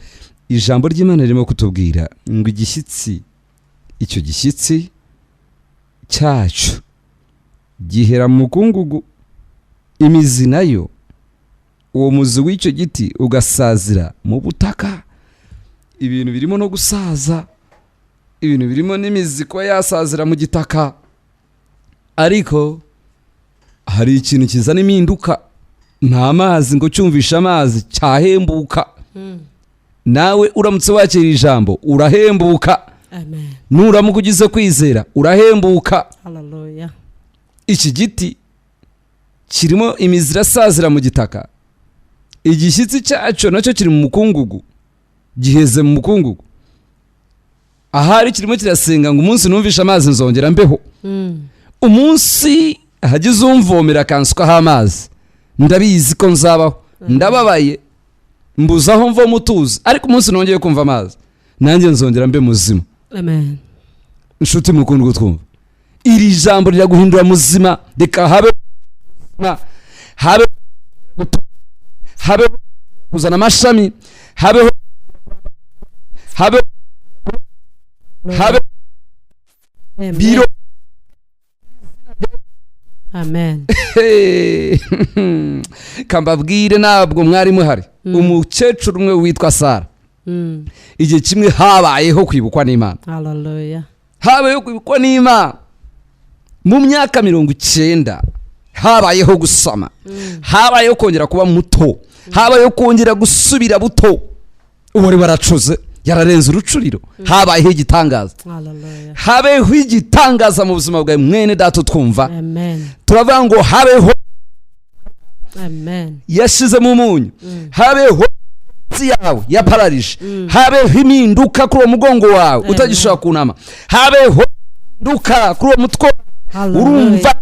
Ijambo ry'Imana ririmo kutubwira ngo igishyitsi, icyo gishyitsi cyacu gihera mu mukungugu, imizi nayo uwo muzi w'icyo giti ugasazira mu butaka. Ibintu birimo no gusaza, ibintu birimo n'imizi ko yasazira mu gitaka, ariko hari ikintu kizana impinduka. Nta mazi ngo cyumvisha amazi cyahembuka. Nawe uramutse wakira ijambo urahembuka. Amen. Nuramuka ugize kwizera urahembuka. Hallelujah. Iki giti kirimo imizi irasazira mu gitaka, igishyitsi cyacu nacyo kiri mu mukungugu, giheze mu mukungugu. Ahari kirimo kirasenga ngo umunsi numvisha amazi nzongera mbeho. Umunsi hagize umvomera kansukaho amazi, ndabizi ko nzabaho, ndababaye, mbuzaho mvo mutuzi, ariko umunsi nongeye kumva amazi nanjye nzongera mbe muzima. Amen. Inshuti mukundwa twumva, iri jambo rya guhindura muzima, reka habe kuzana amashami, habe biro. Amen. Kambabwire ntabwo mwari muhari. Umukecuru umwe witwa Sara, igihe kimwe habayeho kwibukwa n'Imana. Hallelujah. Habayeho kwibukwa n'Imana mu myaka 90. Habayeho gusama, habayeho kongera kuba muto, habayeho kongera gusubira buto. Ubore baracuze, yararenze urucuriro. Habayeho igitangaza. Hallelujah. Habayeho igitangaza mu buzima bwawe mwene data twumva. Amen. Turavuga ngo habeho. Amen. Yashize mu munyu. Habeho yawe yapararije. Habeho impinduka kuri uwo mugongo wawe utagishobora kunama. Habeho impinduka kuri uwo mutwe urumva.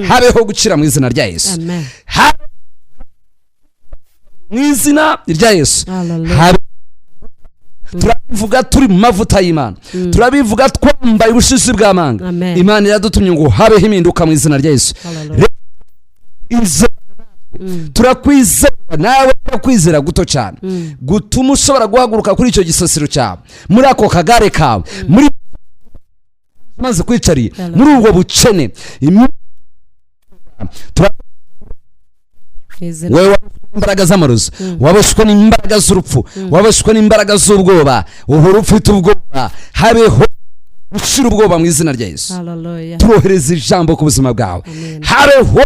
Habeho gukira mu izina rya Yesu. Amen. Mu izina rya Yesu. Turabivuga turi mu mavuta y'Imana. Turabivuga twambaye ubushishi bw'amanga. Imana yadutumye ngo habeho impinduka mu izina rya Yesu. Turakwizera, nawe turakwizera guto cyane, gutuma ushobora guhaguruka kuri icyo gisasiro cyawe, muri ako kagare kawe, muri maze kwicariye muri ubwo bukene. Wewe imbaraga z'amarozi, wabashwe n'imbaraga z'urupfu, wabashwe n'imbaraga z'ubwoba, uhora ufite ubwoba, habeho gushira ubwoba mu izina rya Yesu. Turohereza ijambo ku buzima bwawe. Habeho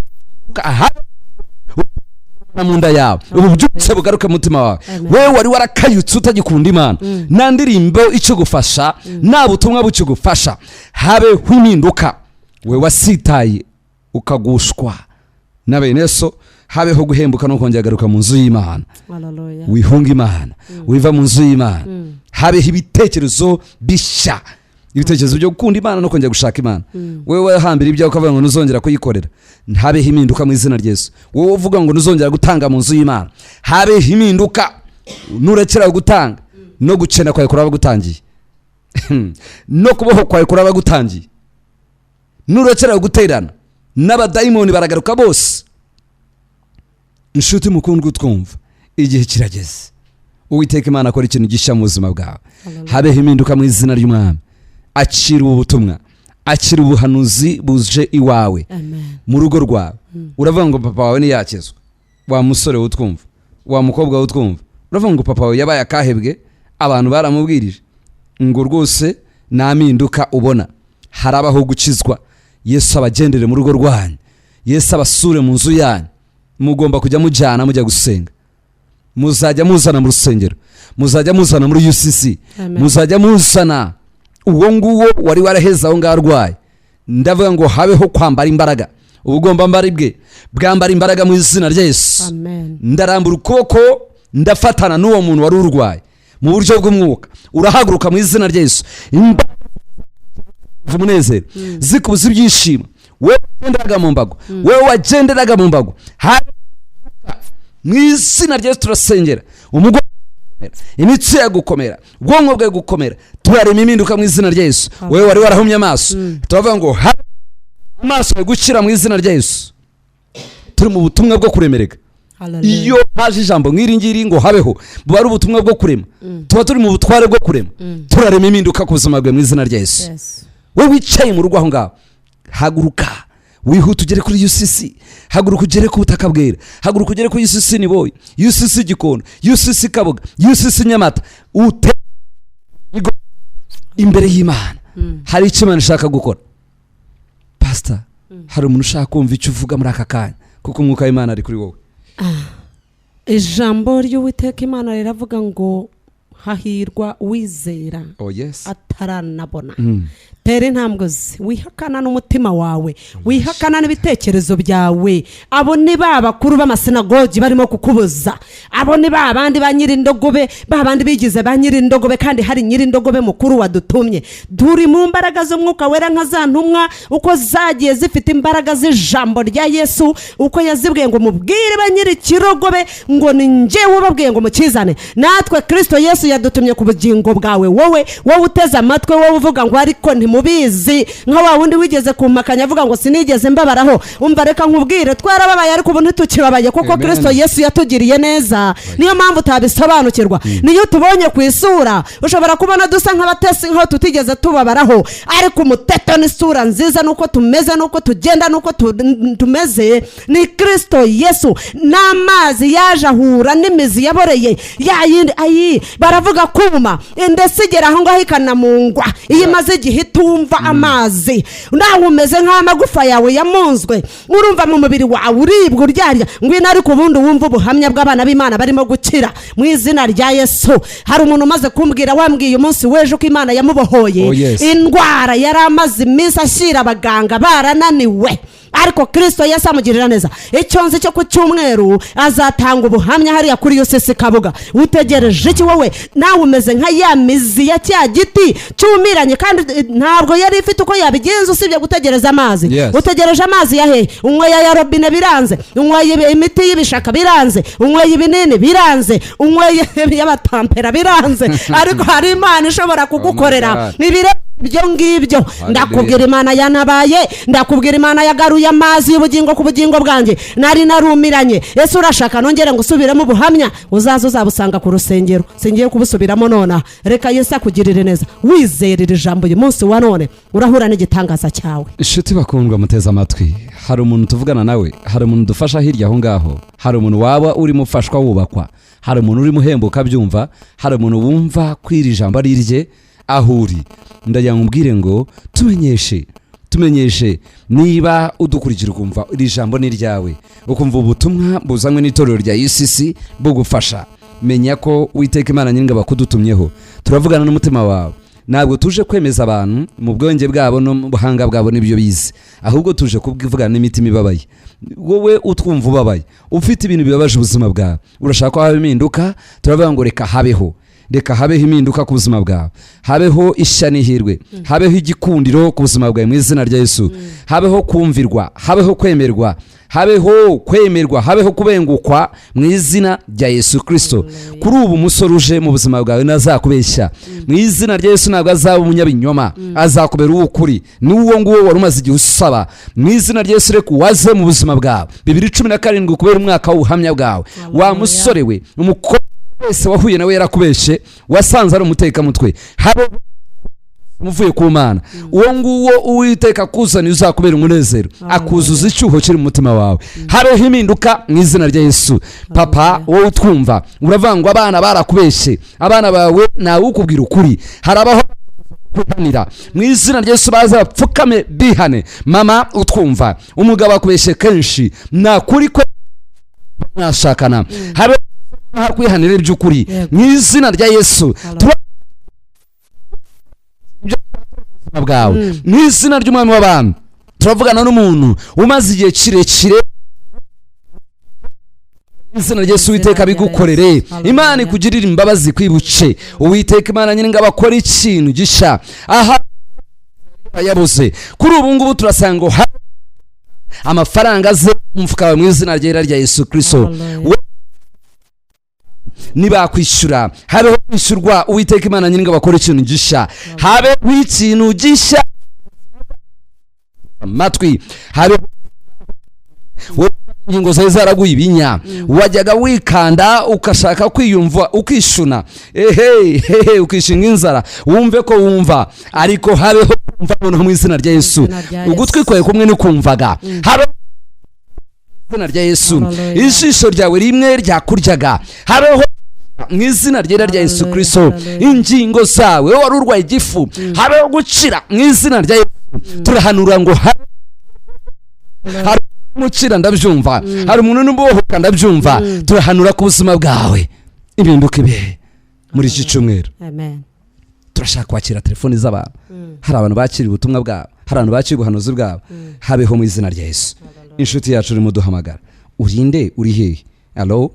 mu nda yawe, ububyutse bugaruke mu mutima wawe. Wewe wari warakayutse utagikunda Imana, nta ndirimbo ikigufasha, nta butumwa bukigufasha. Habeho impinduka. We wasitaye ukagushwa na bene so, habeho guhembuka no kongera garuka mu nzu y'Imana. Wihunga Imana, wiva mu nzu y'Imana. Habeho ibitekerezo bishya, ibitekerezo byo gukunda Imana no kongera gushaka Imana. Wewe wahambira ibyawe ukavuga ngo nuzongera kuyikorera, habeho impinduka mu izina rya Yesu. Wowe uvuga ngo nuzongera gutanga mu nzu y'Imana, habeho impinduka. Nurekera gutanga, no gukena kwawe kuraba gutangiye, no kuboho kwawe kuraba gutangiye. Nurekera guterana, n'abadayimoni baragaruka bose. Inshuti mukundwa twumva, igihe kirageze. Uwiteka Imana akora ikintu gishya mu buzima bwawe. Habeho impinduka mu izina ry'Umwami. Akira ubutumwa, akira ubuhanuzi buje iwawe mu rugo rwawe. Uravuga ngo papa wawe ntiyakizwa, wa musore utwumva, wa mukobwa utwumva, uravuga ngo papa wawe yabaye akahebwe, abantu baramubwirije ngo rwose nta mpinduka ubona. Harabaho gukizwa. Yesu abagendere mu rugo rwanyu, Yesu abasure mu nzu yanyu. Mugomba kujya mujyana mujya gusenga, muzajya muzana mu rusengero, muzajya muzana muri UCC, muzajya muzana uwo nguwo wari waraheza aho ngaho arwaye. Ndavuga ngo habeho kwambara imbaraga. Ubugomba mbari bwe bwambara imbaraga mu izina rya Yesu. Ndarambura ukuboko, ndafatana n'uwo muntu wari urwaye mu buryo bw'umwuka. Urahaguruka mu izina rya Yesu. umunezero, zikubuza ibyishimo. Wewe wagenderaga mu mbago, wewe wagenderaga mu mbago, mu izina rya Yesu turasengera umugongo imitsi ya gukomera, ubwonko bwe gukomera, turarema impinduka mu izina rya Yesu. Wewe wari warahumye amaso, turavuga ngo amaso yo gukira mu izina rya Yesu. Turi mu butumwa bwo kuremereka. Iyo haje ijambo nk'iringiri ngo habeho, buba ari ubutumwa bwo kurema. Tuba turi mu butware bwo kurema, turarema impinduka ku buzima bwe mu izina rya Yesu. Wewe wicaye mu rugo aho ngaho, haguruka wihuta ugere kuri UCC, haguruka ugere ku butaka bwera, haguruka ugere kuri UCC Niboye, UCC Gikondo, UCC Kabuga, UCC Nyamata. Imbere y'Imana hari icyo Imana ishaka gukora. Pastor, hari umuntu ushaka kumva icyo uvuga muri aka kanya, kuko umwuka w'Imana ari kuri wowe. Ijambo ry'Uwiteka Imana riravuga ngo hahirwa wizera ataranabona. Tera intambwe ze, wihakana n'umutima wawe, wihakana n'ibitekerezo byawe. Abo ni bakuru b'amasinagogi barimo kukubuza, abo ni babandi ba nyirindogobe, babandi bigize ba nyirindogobe, kandi hari nyirindogobe mukuru wadutumye. Duri mu mbaraga z'umwuka wera nka za ntumwa uko zagiye zifite imbaraga z'ijambo rya Yesu, uko yazibwiye ngo mubwire ba nyirikirogobe ngo ni njyewe ubabwiye ngo mukizane. Natwe Kristo Yesu yadutumye ku bugingo bwawe, wowe uteze amatwi, wowe uvuga ngo ariko mubizi nka wa wundi wigeze kumakanya avuga ngo sinigeze mbabaraho. Umva reka nkubwire, twarababaye ariko ubu ntitukibabaye kuko Kristo Yesu yatugiriye neza. Niyo mpamvu utabisobanukirwa. Niyo tubonye ku isura ushobora kubona dusa nk'abatesi nko tutigeze tubabaraho, ariko umuteto n'isura nziza nuko tumeze, nuko tugenda, nuko tumeze ni Kristo Yesu. N'amazi yaje ahura n'imizi yaboreye yayindi baravuga kuma ndetse igera aho ngaho ikanamungwa. Iyo imaze igihe tumva amazi, nawe umeze nk'amagufa yawe yamunzwe, urumva mu mubiri wawe uribwa uryarya. Ngwino ariko ubundi wumva ubuhamya bw'abana b'Imana barimo gukira mu izina rya Yesu. Hari umuntu umaze kumbwira, wambwiye umunsi w'ejo ko Imana yamubohoye indwara yari amaze iminsi ashyira abaganga barananiwe, ariko Kristo Yesu amugirira neza. Icyo nzi cyo ku cyumweru azatanga ubuhamya hariya kuri UCC Kabuga. Utegereje iki wowe? Nawe umeze nka ya mizi ya cya giti cyumiranye, kandi ntabwo yari ifite uko yabigenza usibye gutegereza amazi. Utegereje amazi ya hehe? Unyweye ya robine biranze, unyweye imiti y'ibishaka biranze, unyweye ibinini biranze, unyweye y'abatampera biranze, ariko hari Imana ishobora kugukorera ibyo ngibyo. Ndakubwira Imana yanabaye, ndakubwira Imana yagaruye amazi y'ubugingo ku bugingo bwanjye. Nari narumiranye. Ese urashaka nongere ngo usubiremo ubuhamya? Uzaza uzabusanga ku rusengero, singiye kubusubiramo nona. Reka Yesu akugirire neza, wizerere ijambo uyu munsi wa none urahura n'igitangaza cyawe. Inshuti bakundwa muteze amatwi, hari umuntu tuvugana nawe, hari umuntu dufasha hirya aho ngaho, hari umuntu waba urimo ufashwa wubakwa, hari umuntu urimo uhembuka byumva, hari umuntu wumva kwiri ijambo ari irye ahuri. Ndagira ngo mbwire ngo tumenyeshe niba udukurikira ukumva iri jambo ni ryawe, ukumva ubutumwa buzanywe n'itorero rya UCC bugufasha, menya ko Uwiteka Imana Nyiringabo kudutumyeho. Turavugana n'umutima wawe, ntabwo tuje kwemeza abantu mu bwenge bwabo no mu buhanga bwabo n'ibyo bize, ahubwo tuje kubwivugana n'imitima ibabaye. Wowe utwumva ubabaye, ufite ibintu bibabaje ubuzima bwawe, urashaka ko haba impinduka, turavuga ngo reka habeho impinduka ku buzima bwawe, habeho ishya n'ihirwe, habeho igikundiro ku buzima bwawe mu izina rya Yesu. Habeho kumvirwa, habeho kwemerwa, habeho kubengukwa mu izina rya Yesu Kristo. Kuri ubu umusore uje mu buzima bwawe nazakubeshya mu izina rya Yesu, ntabwo azaba umunyabinyoma, azakubera uw'ukuri. N'uwo nguwo wari umaze igihe usaba mu izina rya Yesu, reka waze mu buzima bwawe. 2017 kubera umwaka w'ubuhamya bwawe. Wa musore we, umukobwa wese wahuye nawe yarakubeshe, wasanze ari umutekamutwe, habe muvuye ku Mana, uwo nguwo Uwiteka kuzana uzakubera umunezero, akuzuza icyuho kiri mu mutima wawe. Habeho impinduka mu izina rya Yesu. Papa wowe utwumva, uravangwa abana barakubeshe, abana bawe nawe ukubwira ukuri, harabaho kubanira mu izina rya Yesu, baza bapfukame bihane. Mama utwumva, umugabo akubeshe kenshi, nakuri ko mwashakana, habe kwihanira iby'ukuri mu izina rya Yesu. Bwawe mu izina ry'Umwami w'abantu, turavugana n'umuntu umaze igihe kirekire mu izina rya Yesu. Uwiteka bigukorere, Imana ikugirira imbabazi, kwibuke. Uwiteka Imana Nyiringabo akora ikintu gisha aha yabuze kuri ubu ngubu turasanga amafaranga aze umufuka wawe mu izina ryera rya Yesu Kristo. Niba kwishyura habeho kwishyurwa Uwiteka Imana nyinga bakora ikintu gisha, habeho ikintu gisha amatwi, habeho ingingo zawe zaraguye ibinya, wajyaga wikanda ukashaka kwiyumva ukishuna ukishinga inzara wumve ko wumva, ariko habeho kumva noneho mu izina rya Yesu. Ugutwi kwawe kumwe nikumvaga habeho izina rya Yesu. Ijisho ryawe rimwe ryakuryaga habeho mu izina ryera rya Yesu Kristo. Ingingo zawe wari urwaye igifu habeho gukira mu izina rya Yesu. Turahanura ngo mukira ndabyumva, hari umuntu n'ubohoka ndabyumva. Turahanura ku buzima bwawe ibinduka ibihe muri iki cyumweru. Amen. Turashaka kwakira telefoni z'abantu. Hari abantu bakira ubutumwa bwabo, hari abantu bakira ubuhanuzi bwabo. Habeho mu izina rya Yesu. Inshuti yacu urimo duhamagara, urinde uri hehe? Allo,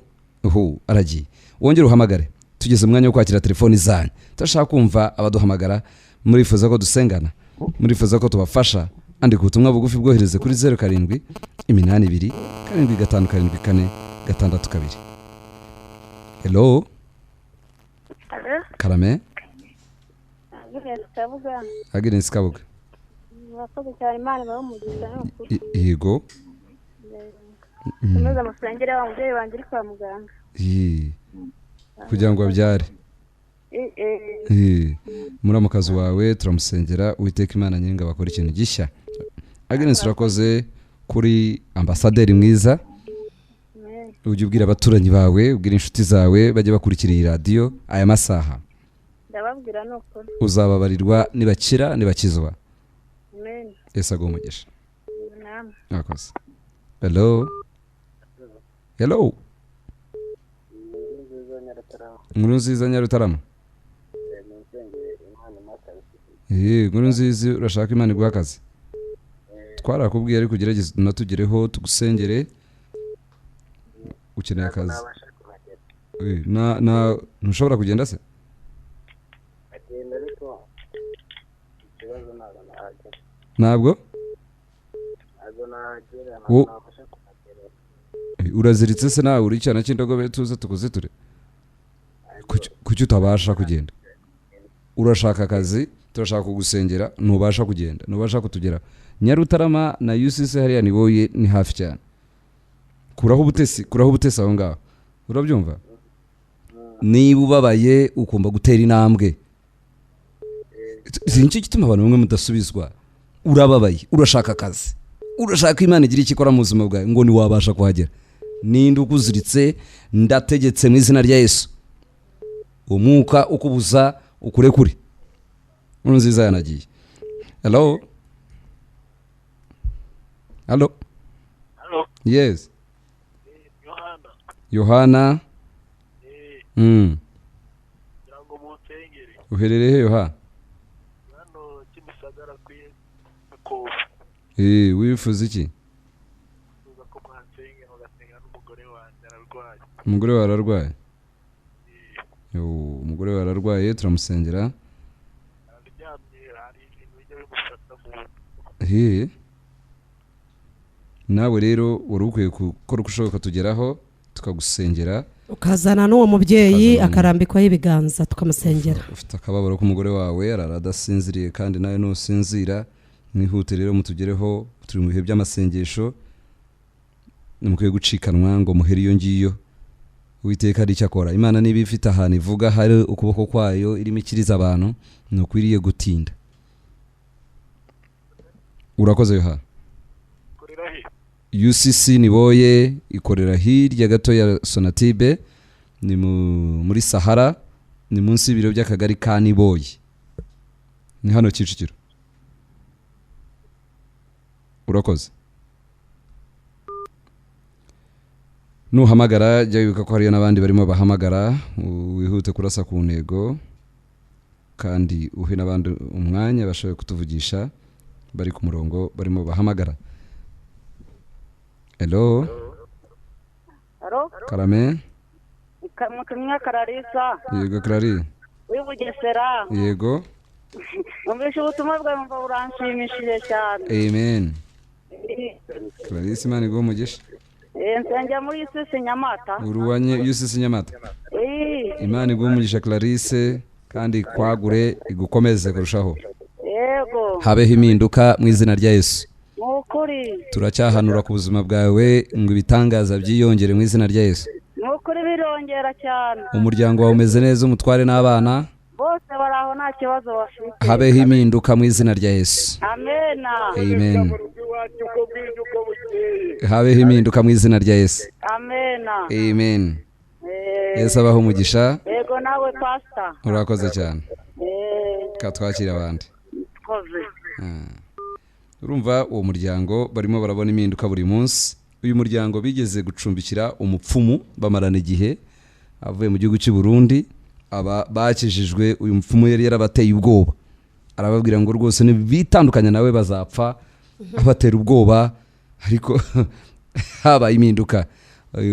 aragiye. Wongere uhamagare, tugeze umwanya wo kwakira telefoni zanyu. Turashaka kumva abaduhamagara, murifuza ko dusengana, murifuza ko tubafasha. Andika ubutumwa bugufi bwohereze kuri 07 82 75 74 6. Hello. Karame. Agnes Kabuga. Yego. Tunoza amasengere wa mubyeyi wanjye uri kwa muganga. Kugira ngo abyare. Muri mukazi wawe turamusengera Uwiteka Imana nyinga bakora ikintu gishya. Agnes urakoze kuri ambasaderi mwiza. Ujye ubwira abaturanyi bawe, ubwira inshuti zawe bajye bakurikira iyi radio aya masaha. Ndababwira nuko uzababarirwa nibakira nibakizwa. Amen. Yesu agumugisha. Amen. Akoze. Hello. Hello. Nkuru nziza Nyarutarama. Nkuru nziza urashaka Imana iguha akazi. Twarakubwiye ari kugerageza natugereho tugusengere. Ukeneye akazi. Na ntushobora kugenda se? Ntabwo? Uraziritse se nawe uri cyana cy'indogobe tuze tukuziture? Kuki utabasha kugenda? Urashaka akazi, turashaka kugusengera, ntubasha kugenda, ntubasha kutugera. Nyarutarama na UCC hariya niboye ni hafi cyane. Kuraho ubutesi aho ngaho. Urabyumva? Niba ubabaye ukumva gutera intambwe. Sinzi gituma abantu bamwe mudasubizwa. Urababaye, urashaka akazi. Urashaka Imana igira ikikora mu buzima bwawe ngo ni wabasha kuhagera. Ninde ukuziritse ndategetse mu izina rya Yesu. Umwuka ukubuza ukure kuri. Nkuru nziza yanagiye. Hello. Hello. Hello. Yes. Yohana. Ndango munsengere. Uherereye he Yohana? Hano Kimisagara kwiye ko. Wifuza iki? Uza ko mwansengera ugasenga n'umugore wanjye ararwaye. Umugore wawe ararwaye? Umugore wawe ararwaye turamusengera. Aryamye hari ibintu bijya bimufata mu. Nawe rero wari ukwiye gukora uko ushoboka tugeraho tukagusengera. Ukazana n'uwo mubyeyi akarambikwaho ibiganza tukamusengera. Ufite akababaro k'umugore wawe aradasinziriye kandi nawe nusinzira. Mwihute rero mutugereho, turi mu bihe by'amasengesho. Nimukwiye gucikanwa ngo muhere iyo ngiyo. Uwiteka ari cyakora. Imana niba ifite ahantu ivuga hari ukuboko kwayo irimo ikiriza abantu, nukwiriye gutinda. Urakoze Yohana. UCC niboye ikorera hirya gato ya Sonatibe, ni muri Sahara, ni munsi y'ibiro by'akagari ka Niboye. Ni hano Kicukiro. Urakoze. Nuhamagara jya wibuka ko hariyo n'abandi barimo bahamagara, wihute kurasa ku ntego kandi uhe n'abandi umwanya bashoboye kutuvugisha bari ku murongo barimo bahamagara. Hello. Hello. Karame. Mutumya Kararisa. Yego Karari. Wibugesera. Yego. Numvise ubutumwa bwawe numva buranshimishije cyane. amen. Clarisse Imana iguhe umugisha. Nsengera muri Yusisi Nyamata. Uruwanye Yusisi Nyamata. Imana iguhe umugisha Clarisse kandi kwagure igukomeze kurushaho. Yego. Habeho impinduka mu izina rya Yesu. Nukuri. Turacyahanura ku buzima bwawe ngo ibitangaza byiyongere mu izina rya Yesu. Nukuri birongera cyane. Umuryango wawe umeze neza, umutware n'abana Bose baraho nta kibazo bafite. habeho impinduka mu izina rya Yesu. Amena. Amen. Habeho impinduka mu izina rya Yesu. Amena. Amen. Yesu abaho umugisha. Yego nawe pastor. Urakoze cyane. Katwakira abandi. Koze. Urumva uwo muryango barimo barabona impinduka buri munsi. Uyu muryango bigeze gucumbikira umupfumu bamarana igihe avuye mu gihugu cy'u Burundi. Aba bakijijwe, uyu mupfumu yari yarabateye ubwoba, arababwira ngo rwose nibitandukanya nawe bazapfa, abatera ubwoba. Ariko habaye impinduka,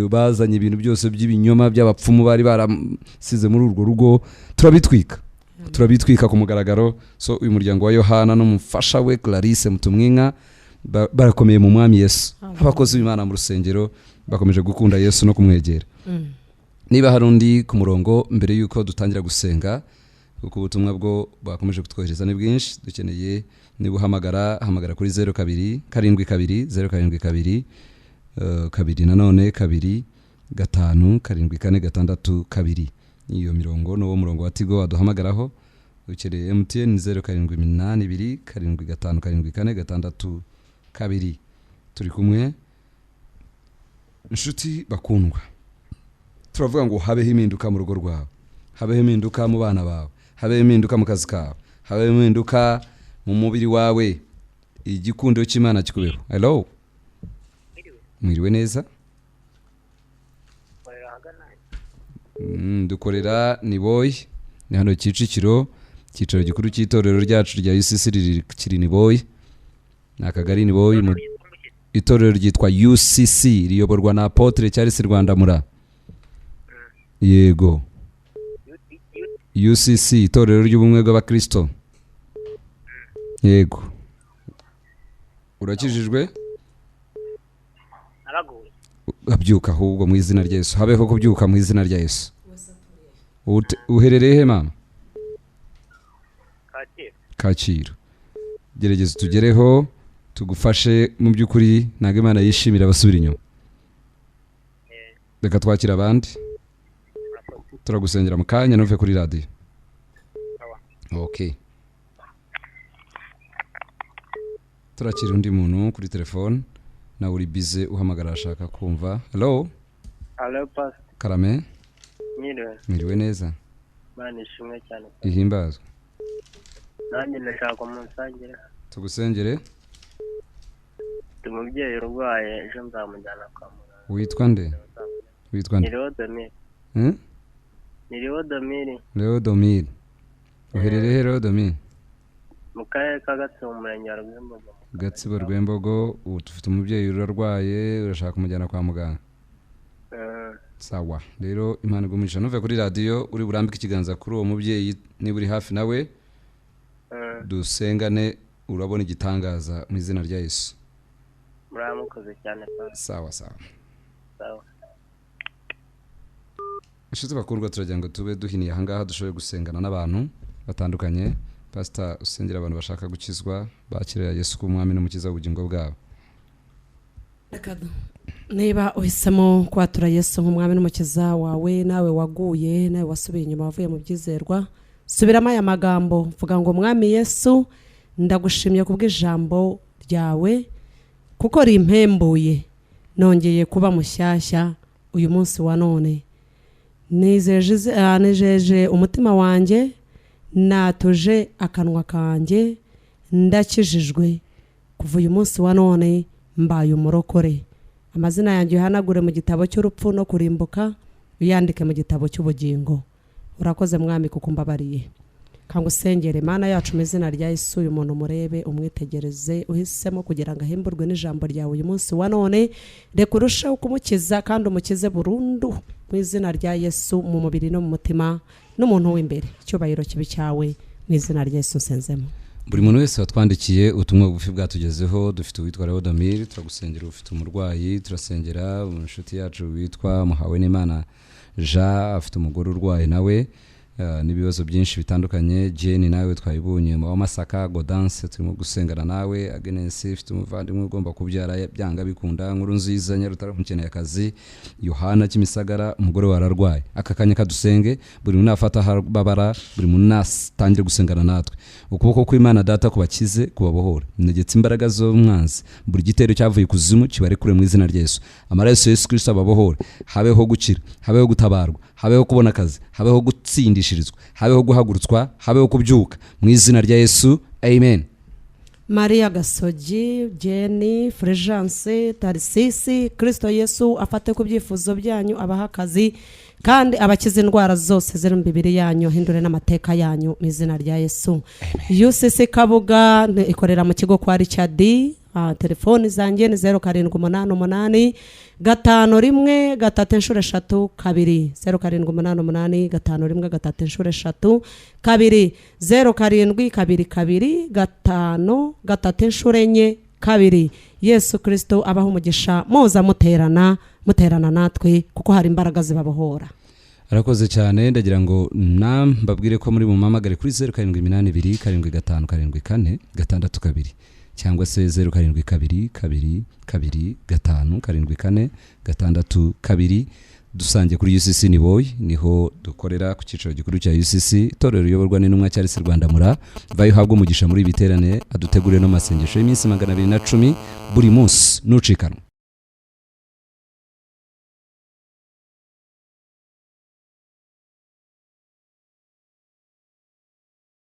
bazanye ibintu byose by'ibinyoma by'abapfumu bari barasize muri urwo rugo, turabitwika ku mugaragaro. So uyu muryango wa Yohana n'umufasha we Clarisse Mutumwinka barakomeye mu mwami Yesu. Abakozi b'Imana mu rusengero bakomeje gukunda Yesu no kumwegera. Niba hari undi ku murongo mbere yuko dutangira gusenga, kuko ubutumwa bwo bakomeje kutwohereza ni bwinshi, dukeneye niba hamagara kuri 02 72 072 kabiri nanone 2 5 7 4 6 iyo mirongo no murongo wa Tigo waduhamagaraho. Ukeneye MTN 0782 75 74 6 turi kumwe. Inshuti bakundwa, turavuga ngo habeho impinduka mu rugo rwawe, habeho impinduka mu bana bawe, habeho impinduka mu kazi kawe, habeho impinduka mu mubiri wawe, igikundo cy'Imana kikubeho. Hello, mwiriwe neza. Dukorera ni boy, ni hano Kicukiro, cyicaro gikuru cy'itorero ryacu rya UCC kiri ni boy, nakagari ni boy. Itorero ryitwa UCC riyoborwa na Apotre Charles Rwandamura. Yego, UCC itorero ry'ubumwe bw'abakristo. Yego, urakijijwe? Naraguye. Abyuka ahubwo mu izina rya Yesu, habeho kubyuka mu izina rya Yesu. Uherereye he mama? Kacyiru. Gerageza tugereho tugufashe, mu by'ukuri ntabwo Imana yishimira abasubira inyuma. Reka twakira abandi, turagusengera mu kanya nuve kuri radio. Okay, turakira undi muntu kuri telefone, na uri bize uhamagara ashaka kumva. Hello. Hello pastor. Karame. Mwiriwe neza. Bana ishimwe cyane. Ihimbazwe. Nanjye ndashaka umusangire. Tugusengere. Umubyeyi urwaye ejo nzamujyana kwa muganga. Witwa nde? Witwa nde? Leo Domire. Uherereye Leo Domire? Mu karere ka Gatsibo, umurenge wa Rwembogo. Gatsibo Rwembogo. Ufite umubyeyi urarwaye, urashaka kumujyana kwa muganga. Sawa, rero Imana igumisha nuve kuri radio, uri burambike ikiganza kuri uwo mubyeyi niba uri hafi nawe, dusengane urabona igitangaza mu izina rya Yesu. Muramukoze cyane pastor. Sawa. Inshuti bakundwa, turagira ngo tube duhiniye aha ngaha dushoboye gusengana n'abantu batandukanye. Pastor, usengera abantu bashaka gukizwa, bakira Yesu k'umwami n'umukiza w'ubugingo bwabo. Niba uhisemo kwatura Yesu nk'umwami n'umukiza wawe, nawe waguye, nawe wasubiye inyuma, wavuye mu byizerwa, subiramo aya magambo, vuga ngo mwami Yesu, ndagushimye kubw'ijambo ryawe, kuko rimpembuye, nongeye kuba mushyashya uyu munsi wa none. Nijeje umutima wanjye, natuje akanwa kanjye, ndakijijwe, kuva uyu munsi wa none mbaye umurokore. Amazina yanjye uhanagure mu gitabo cy'urupfu no kurimbuka, uyandike mu gitabo cy'ubugingo. Urakoze mwami kuko mbabariye. Kangusengere Mana yacu mu izina rya Yesu, uyu muntu murebe, umwitegereze, uhisemo kugira ngo ahemburwe n'ijambo ryawe uyu munsi wa none. Reka urusheho kumukiza kandi umukize burundu mu izina rya Yesu, mu mubiri no mu mutima n'umuntu w'imbere. Icyubahiro kibi cyawe mu izina rya Yesu nsenzemo. buri muntu wese watwandikiye ubutumwa bugufi bwatugezeho, dufite uwitwa Leodamir, turagusengera, ufite umurwayi, turasengera inshuti yacu witwa Muhawe n'Imana Jean, afite umugore urwaye nawe n'ibibazo byinshi bitandukanye. Jane nawe twayibonye mu Masaka, Godance turimo gusengana nawe, Agnes ifite umuvandimwe ugomba kubyara byanga bikunda, Nkuru Nziza Nyarutara mukeneye akazi, Yohana Kimisagara umugore wararwaye. Aka kanya kadusenge, buri muntu afata babara, buri muntu natangire gusengana natwe. Ukuboko kw'Imana Data kubakize, kubabohora, negetse imbaraga z'umwanzi, buri gitero cyavuye kuzimu kibare kure mu izina rya Yesu. Amaraso Yesu Kristo ababohora, habeho gukira, habeho gutabarwa, habeho kubona akazi, habeho gutsindishirizwa, habeho guhagurutswa, habeho kubyuka mu izina rya Yesu, amen. Maria Gasogi, Jenny, Frejance, Tarisisi, Kristo Yesu afate ku byifuzo byanyu, abaha akazi kandi abakize indwara zose ziri mu mibiri yanyu, hindure n'amateka yanyu mu izina rya Yesu. UCC Kabuga ikorera mu kigo kwa Richard. Telefoni zanjye ni 0788 51 3 2 0788 51 3 2 0722 5 3 4 Yesu Kristo abaho umugisha, muza muterana natwe kuko hari imbaraga zibabohora. Arakoze cyane, ndagira ngo mbabwire ko muri mumamagare kuri 0782 75 74 62 cyangwa se 0722 2 2 5 74 62 dusange kuri UCC Niboy, niho dukorera ku cyicaro gikuru cya UCC, itorero riyoborwa n'intumwa Charles Rwandamura. Vayo habwo umugisha muri biterane, adutegurire no masengesho y'iminsi 210 buri munsi, nucikana.